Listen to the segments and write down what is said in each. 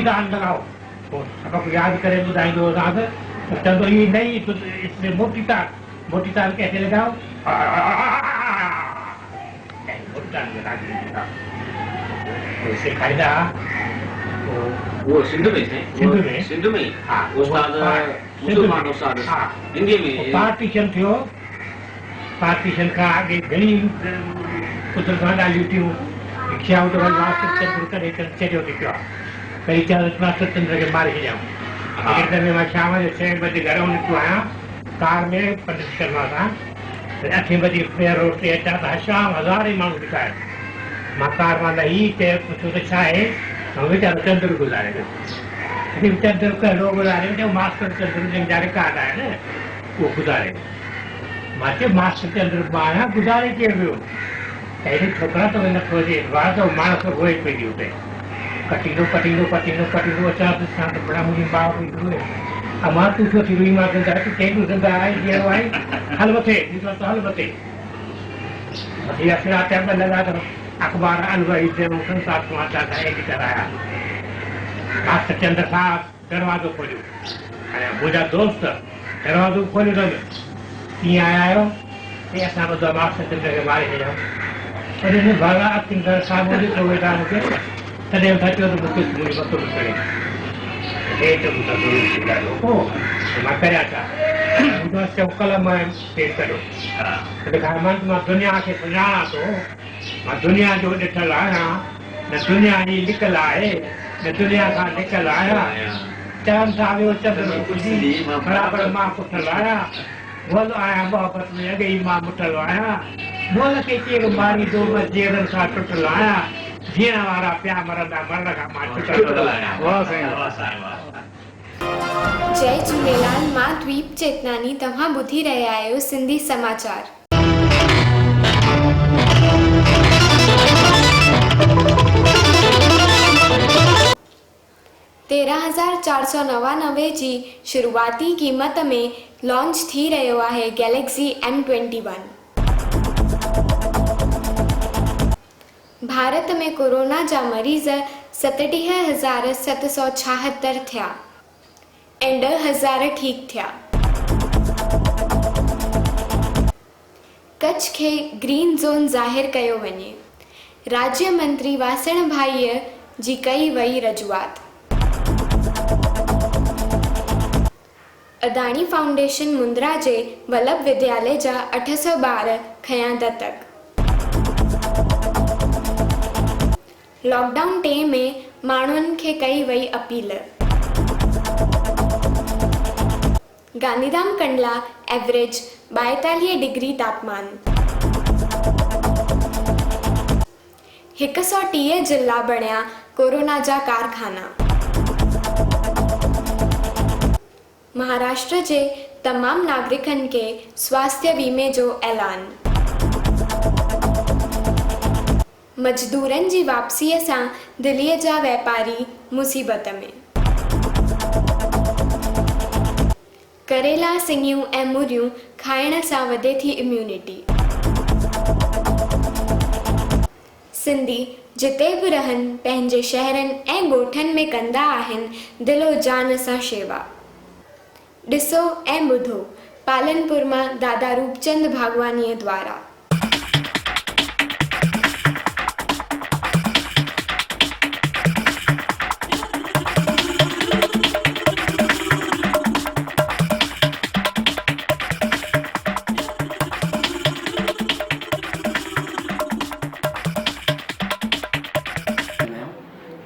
दान लगाओ तो सबक याद करे ॿुधाईंदो राग तो चंदो ये नहीं तो इसमें मोटी तार कैसे लगाओ मोटी तार लगा तो सिखाईंदा वो सिंध में थे सिंध में हाँ उस्ताद मुसलमान उस्ताद हिंदी में पार्टीशन थियो पार्टीशन का आगे घणी कुझु ॻाल्हियूं थियूं रिक्शा तो मास्टर चंद्र करे चढ़ियो थी पियो कई चार मास्टर चंद्र खे मारे छॾियऊं हिकु दफ़े मां शाम जो 6 बजे घरों निकितो आहियां कार में पंडित शर्मा सां 8 बजे फेयर रोड ते अचां त शाम हज़ारे माण्हू ॾिठा आहिनि मां कार मां लही चयो पुछियो त छा आहे वीचारो चंद्र गुज़ारे वियो चंद्र कहिड़ो गुज़ारे वियो मास्टर चंद्र जंहिंजा रिकॉर्ड आहिनि उहो गुज़ारे मां चयो मास्टर चंद्र मां आहियां गुज़ारे कीअं वियो अहिड़ी छोकिरा त नथो अचे वाह त माण्हू रोए पई हुते कटींदो अचां त बड़ा मुंहिंजी माउ पई रोए मां तूं छो थी रुई मां कंदा कंहिं कंदा आहे जीअं आहे हल मथे हल मथे मथे असां टाइम लॻा त अखबार अलवई संसार समाचार का एडिटर आया मास्टर चंद्र साहब दरवाजो खोलियो अरे मुंहिंजा दोस्त दरवाजो खोलियो अथनि कीअं आया आहियो ते असां ॿुधो मास्टर चंद्र खे मारे छॾियऊं पर हिन भागा अखियुनि सां साम्हूं ॾिठो वेठा मूंखे तॾहिं था चयो त मूंखे मुंहिंजो मथो थो करे हेठि ॾाढो मां करियां छा चौकल मां पेश करियो ॾेखार मां दुनिया खे सुञाणा थो मां दुनिया जो ॾिठल आहियां न दुनिया जी लिकल आहे न दुनिया खां निकल आहियां चवनि था वियो चंद्र ख़ुशी बराबरि मां पुठल आहियां बोल आहियां मोहबत में अॻे ई मां मुठल आहियां बोल खे केरु मारींदो मां जेरनि खां टुटल आहियां जीअण वारा पिया मरंदा मरण खां मां टुटल आहियां वाह साईं जय झूलेलाल मां द्वीप चेतनानी तव्हां ॿुधी रहिया आहियो सिंधी समाचार। 13,499 जी शुरूआती क़ीमत में लॉन्च थी रहियो आहे गैलेक्सी M21। भारत में कोरोना जा मरीज़ 37,776 थिया ऐं 10,000 ठीक थिया। कच्छ खे ग्रीन ज़ोन ज़ाहिर कयो वञे। राज्य मंत्री वासण भाईअ जी कई वई रजूआत। अदाणी फाउंडेशन मुंद्रा जे वल्लभ विद्यालय जा 800 ॿार खयां दत्तक। लॉकडाउन 2 में माण्हुनि खे कई वई appeal. Gandhidham Kandla average 42 degree तापमान। 130 जिला बणिया कोरोना जा कारखाना। महाराष्ट्र जे तमाम नागरिकनि के स्वास्थ्य बीमे जो ऐलान। मजदूरनि जी वापसीअ सां दिल्लीअ जा वापारी मुसीबत में। करेला सिंगियूं ऐं मूरियूं खाइण सां वधे थी इम्यूनिटी। सिंधी जिते बि रहनि पंहिंजे शहरनि ऐं ॻोठनि में कंदा आहिनि दिलो जान सां शेवा। ॾिसो ऐं ॿुधो पालनपुर मां दादा रूपचंद भागवानीअ द्वारा।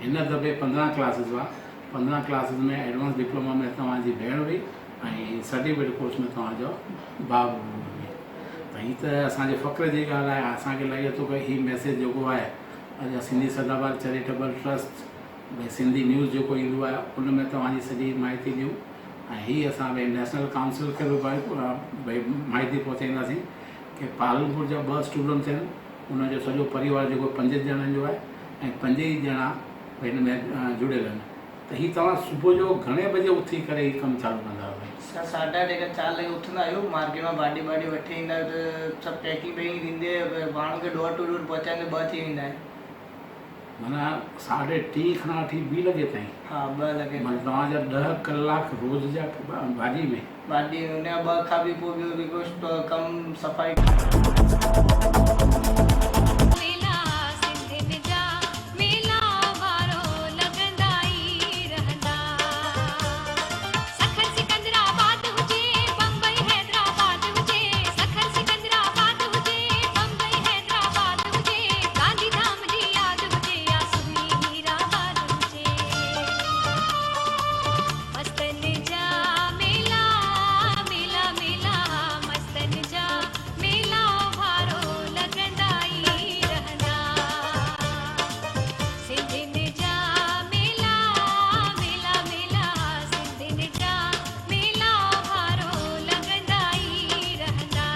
इन दफ़े 15 क्लासेस हुआ। 15 क्लासेस में एडवांस डिप्लोमा में तव्हांजी भेण हुई ऐं सर्टिफिकेट कोर्स में तव्हांजो भाउ हुई। त हीअ त असांजे फ़ख्र जी ॻाल्हि आहे। असांखे लॻे थो की हीअ मैसेज जेको आहे अॼु सिंधी सदाबहार चैरिटेबल ट्रस्ट भई सिंधी न्यूज़ जेको ईंदो आहे उन में तव्हांजी सॼी माहिती ॾियूं ऐं हीअ असां भई नेशनल काउंसिल खे बि भई माहिती पहुचाईंदासीं की पालनपुर जा 2 स्टूडेंट्स आहिनि उनजो सॼो परिवार जेको 5 ॼणनि जो आहे ऐं 5 ई ॼणा हिन में जुड़ियल आहिनि। त हीअ तव्हां सुबुह जो घणे बजे उथी करे हीअ कमु चालू कंदा आहियो? असां 3:30 4 लॻे उथंदा आहियूं। मार्केट मां भाॼी वठी ईंदा आहियूं त सभु पैकिंग थींदी माण्हुनि खे डोर टू डोर पहुचाईंदे 2 थी वेंदा आहिनि। माना 3:30 खां 2 लॻे ताईं हा 2 लॻे माना तव्हांजा 10 कलाक रोज़ जा भाॼी में भाॼी हुन 2 खां बि पोइ ॿियो बि कुझु कमु सफ़ाई मेला सिंधियुनि जा मेला वारो लॻंदा ई रहंदा सखर सिकंदराबाद हुजे बम्बई हैदराबाद हुजे सखर सिकंदराबाद हुजे बम्बई हैदराबाद हुजे गांधीधाम जी यादि हुजे या सुहिणी हीराबाद हुजे मस्तन जा मेला मेला मेला मस्तन जा मेला वारो लॻंदा ई रहंदा सिंधियुनि जा मेला मेला मेला सिंधियुनि जा मेला वारो लॻंदा ई रहंदा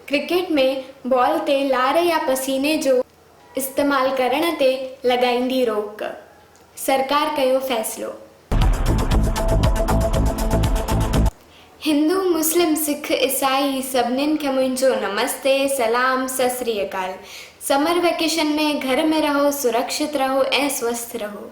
क्रिकेट में बॉल ते लार या पसीने जो इस्तेमाल करण ते लॻाईंदी रोक। सरकार कयो फ़ैसिलो। हिंदू मुस्लिम सिख ईसाई सभिनीनि खे मुंहिंजो नमस्ते सलाम सत श्री अकाल। समर वेकेशन में घर में रहो, सुरक्षित रहो ऐं स्वस्थ रहो।